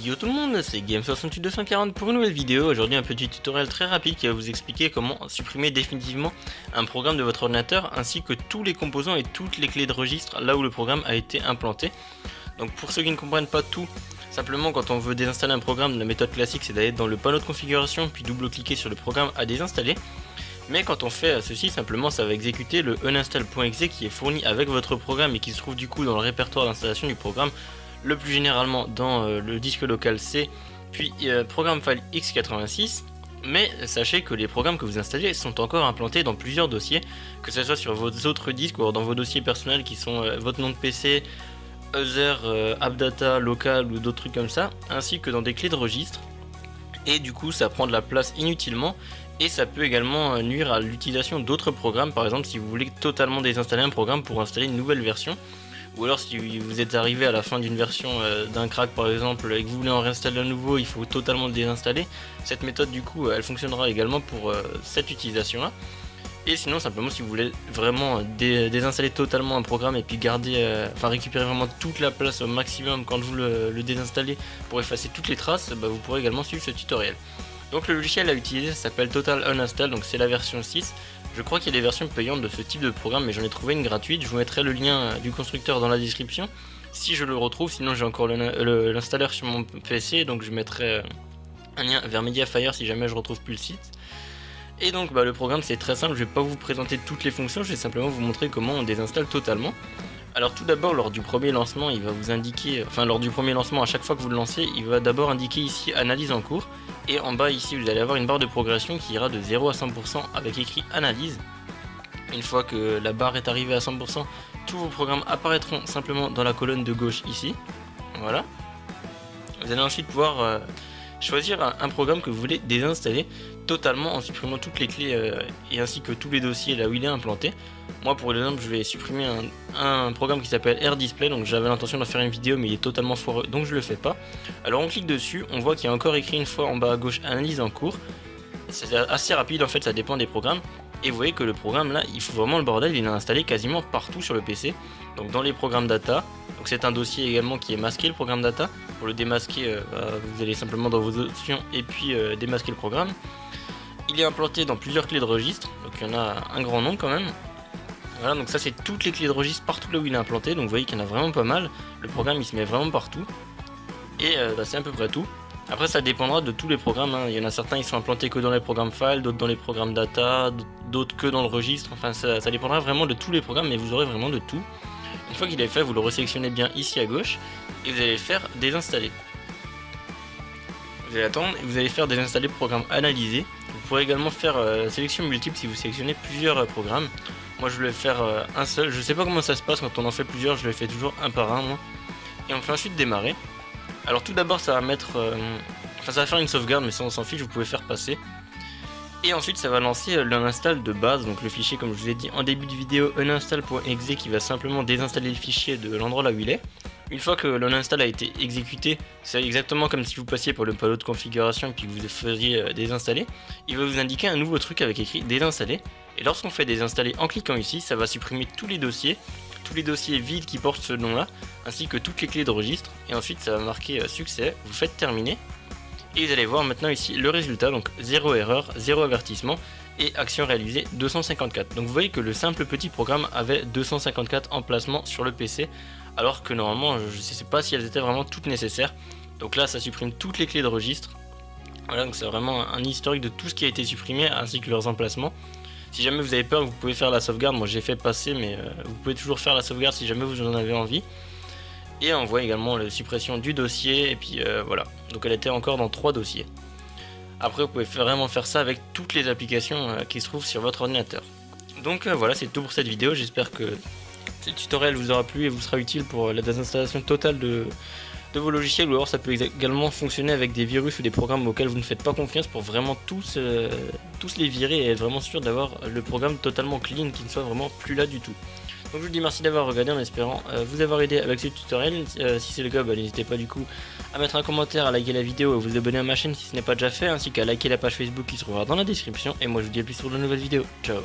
Yo tout le monde, c'est Game68240 pour une nouvelle vidéo. Aujourd'hui un petit tutoriel très rapide qui va vous expliquer comment supprimer définitivement un programme de votre ordinateur ainsi que tous les composants et toutes les clés de registre là où le programme a été implanté. Donc pour ceux qui ne comprennent pas tout, simplement quand on veut désinstaller un programme, la méthode classique c'est d'aller dans le panneau de configuration puis double-cliquer sur le programme à désinstaller. Mais quand on fait ceci, simplement ça va exécuter le uninstall.exe qui est fourni avec votre programme et qui se trouve du coup dans le répertoire d'installation du programme, le plus généralement dans le disque local C, puis programme file x86. Mais sachez que les programmes que vous installez sont encore implantés dans plusieurs dossiers, que ce soit sur vos autres disques ou dans vos dossiers personnels qui sont votre nom de PC, Other, AppData, Local ou d'autres trucs comme ça, ainsi que dans des clés de registre. Et du coup ça prend de la place inutilement et ça peut également nuire à l'utilisation d'autres programmes. Par exemple si vous voulez totalement désinstaller un programme pour installer une nouvelle version, ou alors si vous êtes arrivé à la fin d'une version d'un crack par exemple et que vous voulez en réinstaller un nouveau, il faut totalement le désinstaller. Cette méthode du coup elle fonctionnera également pour cette utilisation là. Et sinon simplement si vous voulez vraiment désinstaller totalement un programme et puis garder, récupérer vraiment toute la place au maximum quand vous le désinstallez pour effacer toutes les traces, vous pourrez également suivre ce tutoriel. Donc le logiciel à utiliser s'appelle Total Uninstall, donc c'est la version 6. Je crois qu'il y a des versions payantes de ce type de programme, mais j'en ai trouvé une gratuite. Je vous mettrai le lien du constructeur dans la description si je le retrouve, sinon j'ai encore l'installeur sur mon PC, donc je mettrai un lien vers Mediafire si jamais je retrouve plus le site. Et donc le programme c'est très simple, je vais pas vous présenter toutes les fonctions, je vais simplement vous montrer comment on désinstalle totalement. Alors tout d'abord lors du premier lancement il va vous indiquer, lors du premier lancement à chaque fois que vous le lancez, il va d'abord indiquer ici analyse en cours. Et en bas ici vous allez avoir une barre de progression qui ira de 0 à 100% avec écrit analyse. Une fois que la barre est arrivée à 100%, tous vos programmes apparaîtront simplement dans la colonne de gauche ici. Voilà. Vous allez ensuite pouvoir choisir un programme que vous voulez désinstaller totalement en supprimant toutes les clés et ainsi que tous les dossiers là où il est implanté. Moi pour exemple je vais supprimer un programme qui s'appelle AirDisplay, donc j'avais l'intention d'en faire une vidéo mais il est totalement foireux donc je le fais pas. Alors on clique dessus, on voit qu'il y a encore écrit une fois en bas à gauche analyse en cours. C'est assez rapide en fait, ça dépend des programmes. Et vous voyez que le programme là il faut vraiment le bordel, il est installé quasiment partout sur le PC. Donc dans les programmes data, donc c'est un dossier également qui est masqué le programme data. Pour le démasquer vous allez simplement dans vos options et puis démasquer le programme. Il est implanté dans plusieurs clés de registre, donc il y en a un grand nombre quand même. Voilà, donc ça c'est toutes les clés de registre partout là où il est implanté, donc vous voyez qu'il y en a vraiment pas mal. Le programme il se met vraiment partout. Et c'est à peu près tout. Après ça dépendra de tous les programmes, hein. Il y en a certains qui sont implantés que dans les programmes file, d'autres dans les programmes data, d'autres que dans le registre. Enfin ça dépendra vraiment de tous les programmes, mais vous aurez vraiment de tout. Une fois qu'il est fait, vous le resélectionnez bien ici à gauche et vous allez le faire désinstaller. Vous allez attendre et vous allez faire désinstaller programme analysé. Vous pourrez également faire sélection multiple si vous sélectionnez plusieurs programmes. Moi je vais faire un seul, je sais pas comment ça se passe quand on en fait plusieurs, je le fais toujours un par un moi. Et on fait ensuite démarrer. Alors tout d'abord ça va mettre, ça va faire une sauvegarde mais ça on s'en fiche, vous pouvez faire passer. Et ensuite ça va lancer l'install de base, donc le fichier comme je vous ai dit en début de vidéo, uninstall.exe qui va simplement désinstaller le fichier de l'endroit là où il est. Une fois que l'install a été exécuté, c'est exactement comme si vous passiez pour le panneau de configuration et puis que vous faisiez désinstaller. Il va vous indiquer un nouveau truc avec écrit désinstaller. Et lorsqu'on fait désinstaller en cliquant ici, ça va supprimer tous les dossiers vides qui portent ce nom là, ainsi que toutes les clés de registre. Et ensuite ça va marquer succès, vous faites terminer. Et vous allez voir maintenant ici le résultat, donc 0 erreur, 0 avertissement et action réalisée 254. Donc vous voyez que le simple petit programme avait 254 emplacements sur le PC, alors que normalement je ne sais pas si elles étaient vraiment toutes nécessaires. Donc là ça supprime toutes les clés de registre. Voilà, donc c'est vraiment un historique de tout ce qui a été supprimé ainsi que leurs emplacements. Si jamais vous avez peur, vous pouvez faire la sauvegarde, moi j'ai fait passer mais vous pouvez toujours faire la sauvegarde si jamais vous en avez envie. Et on voit également la suppression du dossier et puis voilà, donc elle était encore dans 3 dossiers. Après vous pouvez vraiment faire ça avec toutes les applications qui se trouvent sur votre ordinateur. Donc voilà, c'est tout pour cette vidéo, j'espère que ce tutoriel vous aura plu et vous sera utile pour la désinstallation totale de vos logiciels, ou alors ça peut également fonctionner avec des virus ou des programmes auxquels vous ne faites pas confiance pour vraiment tous les virer et être vraiment sûr d'avoir le programme totalement clean, qui ne soit vraiment plus là du tout. Donc je vous dis merci d'avoir regardé en espérant vous avoir aidé avec ce tutoriel. Si c'est le cas, n'hésitez pas du coup à mettre un commentaire, à liker la vidéo, à vous abonner à ma chaîne si ce n'est pas déjà fait, ainsi qu'à liker la page Facebook qui se trouvera dans la description. Et moi je vous dis à plus sur de nouvelles vidéos. Ciao.